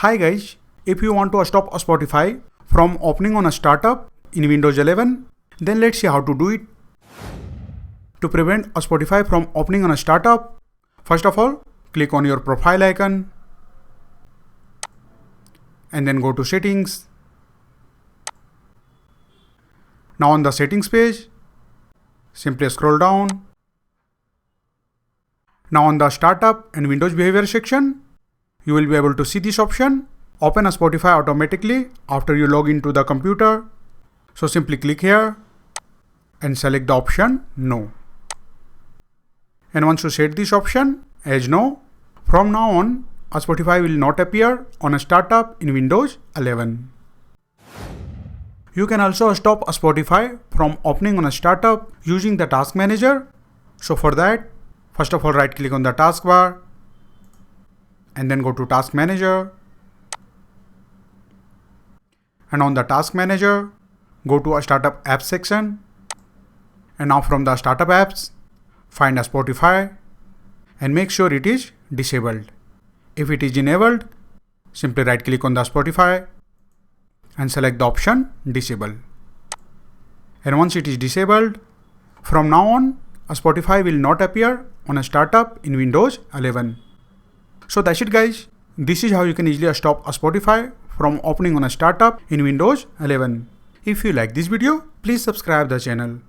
Hi guys, if you want to stop a Spotify from opening on a startup in Windows 11, then let's see how to do it. To prevent a Spotify from opening on a startup, first of all, click on your profile icon and then go to settings. Now on the settings page, simply scroll down. Now on the startup and Windows behavior section, you will be able to see this option, open a Spotify automatically after you log into the computer. So simply click here and select the option No. And once you set this option as No, from now on, a Spotify will not appear on a startup in Windows 11. You can also stop a Spotify from opening on a startup using the task manager. So for that, first of all, right click on the taskbar and then go to task manager. And on the task manager, go to a startup apps section. And now from the startup apps, find a Spotify and make sure it is disabled. If it is enabled, simply right click on the Spotify and select the option disable. And once it is disabled, from now on, a Spotify will not appear on a startup in Windows 11. So that's it guys. This is how you can easily stop a Spotify from opening on a startup in Windows 11. If you like this video, please subscribe the channel.